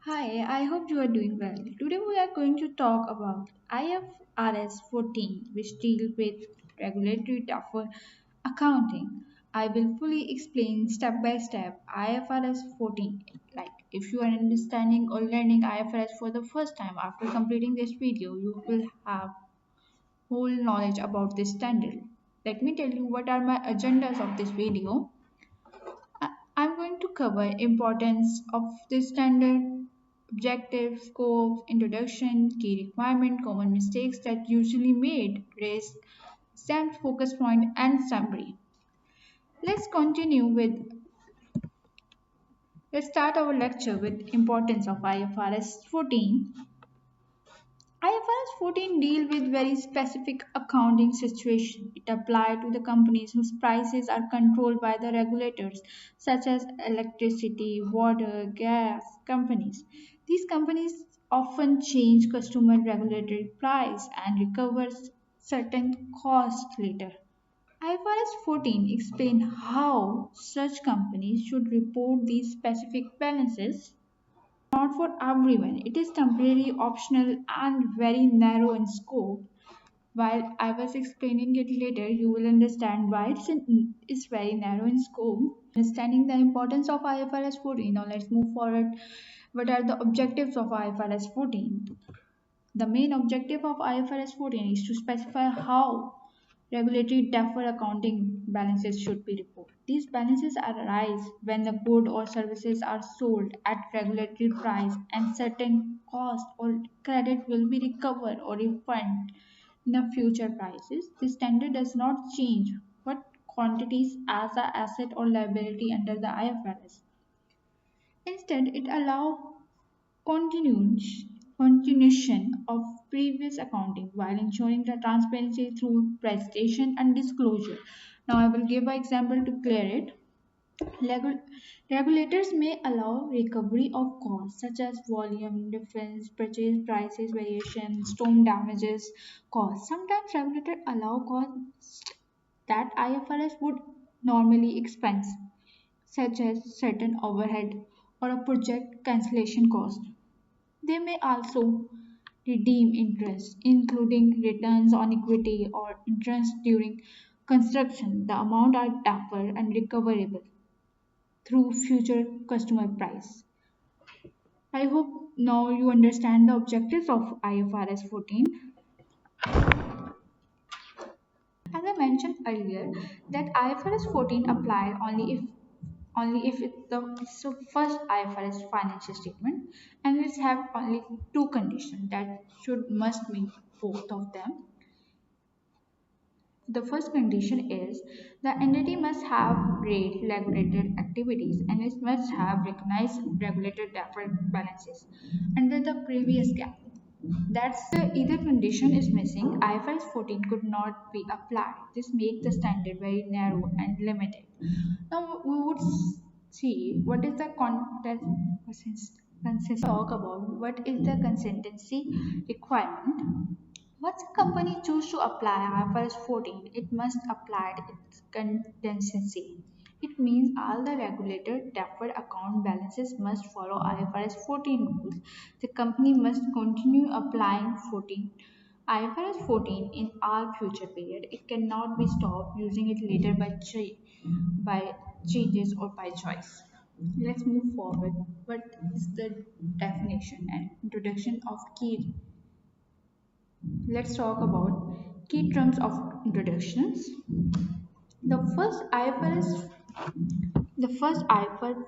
Hi, I hope you are doing well. Today we are going to talk about IFRS 14, which deals with regulatory deferred accounting. I will fully explain step by step IFRS 14. Like if you are understanding or learning IFRS for the first time after completing this video, you will have whole knowledge about this standard. Let me tell you what are my agendas of this video. I'm going to cover importance of this standard, objective, scope, introduction, key requirement, common mistakes that usually made, risk, stand focus point, and summary. Let's continue with let's start our lecture with importance of IFRS 14. IFRS 14 deal with very specific accounting situation. It applies to the companies whose prices are controlled by the regulators such as electricity, water, gas companies. These companies often change customer regulatory price and recover certain costs later. IFRS 14 explains how such companies should report these specific balances not for everyone. It is temporary, optional, and very narrow in scope. While I was explaining it later, you will understand why it's very narrow in scope. Understanding the importance of IFRS 14. Now let's move forward. What are the objectives of IFRS 14? The main objective of IFRS 14 is to specify how regulatory deferred accounting balances should be reported. These balances arise when the goods or services are sold at regulatory price and certain cost or credit will be recovered or refunded in the future prices. This standard does not change what quantities as an asset or liability under the IFRS. Instead, it allows continuation of previous accounting while ensuring the transparency through presentation and disclosure. Now, I will give an example to clear it. Regu- Regulators may allow recovery of costs such as volume difference, purchase prices variation, storm damages costs. Sometimes regulators allow costs that IFRS would normally expense, such as certain overhead or a project cancellation cost. They may also redeem interest, including returns on equity or interest during construction. The amount are deferred and recoverable through future customer price. I hope now you understand the objectives of IFRS 14. As I mentioned earlier, that IFRS 14 apply it's the first IFRS financial statement and it have only two conditions that should must meet both of them. The first condition is the entity must have rate regulated activities and it must have recognized regulated deferred balances under the previous gap. That's the either condition is missing, IFRS 14 could not be applied. This makes the standard very narrow and limited. Now we would see what is the consistency talk about what is the consistency requirement. Once a company chooses to apply IFRS 14, it must apply its consistency. It means all the regulated deferred account balances must follow IFRS 14 rules. The company must continue applying 14 IFRS 14 in all future period. It cannot be stopped using it later by changes or by choice. Let's move forward. What is the definition and introduction of key? Let's talk about key terms of introductions. The first IFRS the first IFRS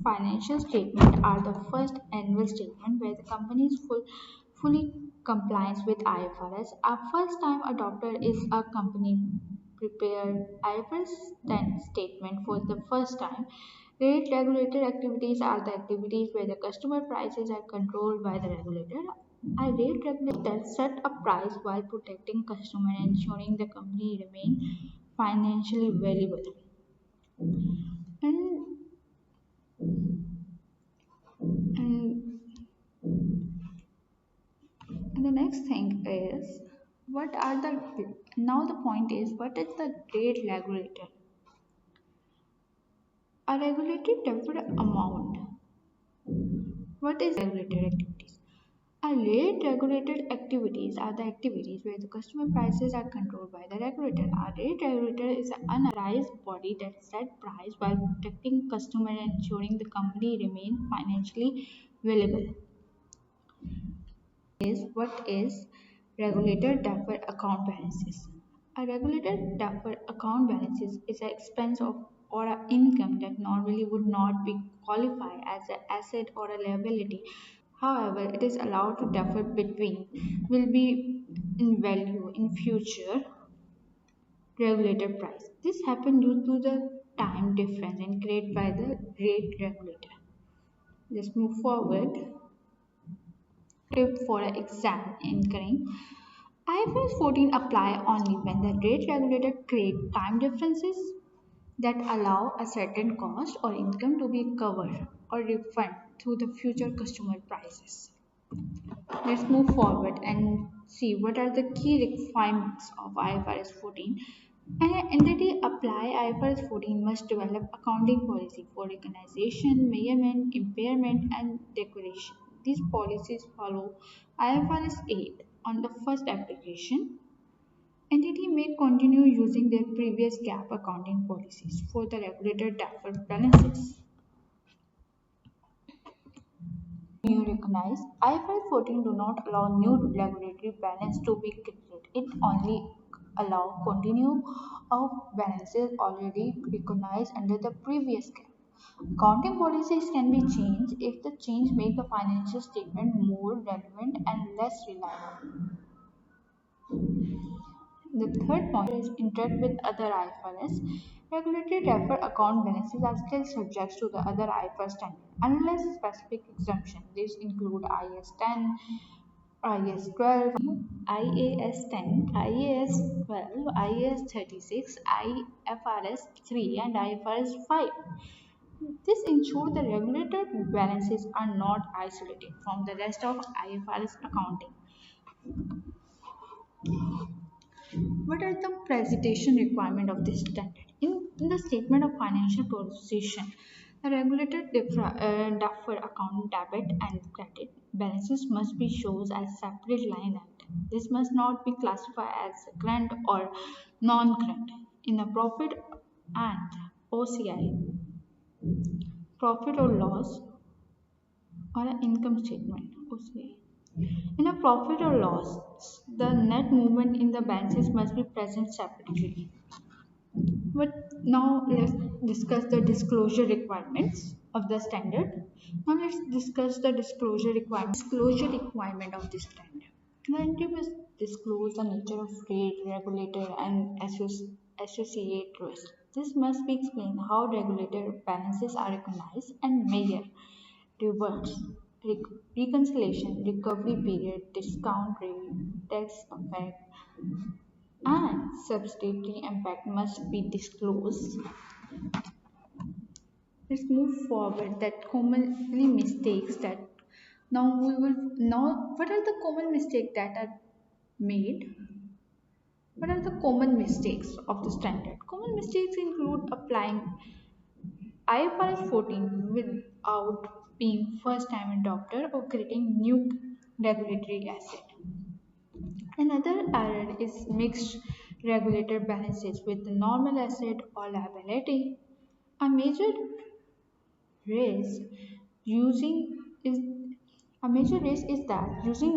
financial statement are the first annual statement where the company is fully complies with IFRS. A first time adopter is a company prepared IFRS 10 statement for the first time. Rate regulated activities are the activities where the customer prices are controlled by the regulator. A rate regulator that set a price while protecting customer and ensuring the company remain financially valuable. And, and, and the next thing is what are the now the point is what is the rate regulator? A regulated deferred amount. What is regulated activities? Rate regulated activities are the activities where the customer prices are controlled by the regulator. A rate regulator is an unauthorized body that sets price while protecting customer and ensuring the company remains financially viable. What is regulated deferred account balances? A regulated deferred account balances is an expense of or an income that normally would not be qualified as an asset or a liability. However, it is allowed to differ between will be in value in future regulated price. This happens due to the time difference and created by the rate regulator. Let's move forward. Tip for an exam incurring. IFRS 14 apply only when the rate regulator create time differences that allow a certain cost or income to be covered or refunded through the future customer prices. Let's move forward and see what are the key requirements of IFRS 14. An entity apply IFRS 14 must develop accounting policy for recognition, measurement, impairment, and declaration. These policies follow IFRS 8 on the first application. Entity may continue using their previous GAAP accounting policies for the regulated deferred balances. You recognize IFRS 14 do not allow new regulatory balance to be created. It only allow continue of balances already recognized under the previous cap. Accounting policies can be changed if the change make the financial statement more relevant and less reliable. The third point is interact with other IFRS. Regulatory deferred account balances are still subject to the other IFRS standard unless specific exemption. These include IAS 10, IAS 12, IAS 10, IAS 12, IAS 36, IFRS 3, and IFRS 5. This ensures the regulated balances are not isolated from the rest of IFRS accounting. What are the presentation requirement of this standard? In the statement of financial position, the regulated deferred account debit and credit balances must be shown as separate line item. This must not be classified as current or non-current. In a profit and OCI, profit or loss, or an income statement, OCI. In a profit or loss, the net movement in the balances must be present separately. But now let's discuss the disclosure requirements of the standard. Now let's discuss the disclosure requirement. Disclosure requirement of this standard. The entity must disclose the nature of rate, regulator, and associate risk. This must be explained how regulator balances are recognized and measured, rewards, reconciliation, recovery period, discount rate, tax effect, and subsidiary impact must be disclosed. Let's move forward. That commonly mistakes that now we will now what are the common mistakes that are made? What are the common mistakes of the standard? Common mistakes include applying IFRS 14 without being first time adopter or creating new regulatory asset. Another error is mixed regulated balances with the normal asset or liability. A major risk using is a major risk is that using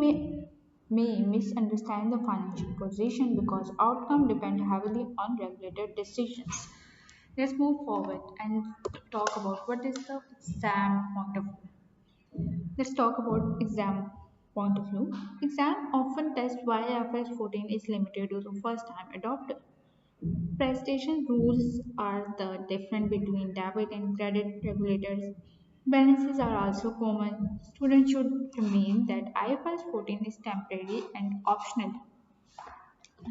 may misunderstand the financial position because outcome depend heavily on regulated decisions. Let's move forward and talk about what is the exam point of view. Let's talk about exam point of view. Exam often test why IFRS 14 is limited to the first time adopter. Presentation rules are the difference between debit and credit regulators. Balances are also common. Students should remain that IFRS 14 is temporary and optional.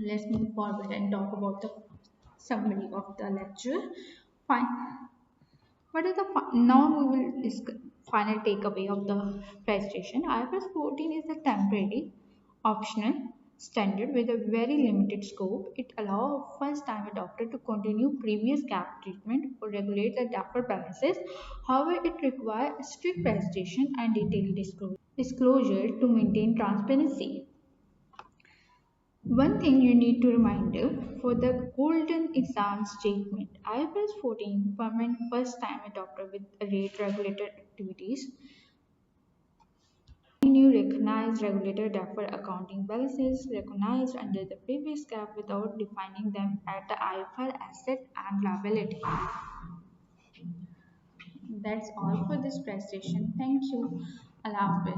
Let's move forward and talk about the summary of the lecture. Fine. What is the now we will discuss final takeaway of the presentation. IFRS 14 is a temporary, optional, standard with a very limited scope. It allows a first-time adopter to continue previous gap treatment or regulate the deferred balances. However, it requires strict presentation and detailed disclosure to maintain transparency. One thing you need to remember for the golden exam statement, IFRS 14 permanent first-time adopter with rate regulated activities. New recognized regulator deferred accounting balances recognized under the previous cap without defining them at the IFRS asset and liability. That's all for this presentation. Thank you. Allah Hafiz.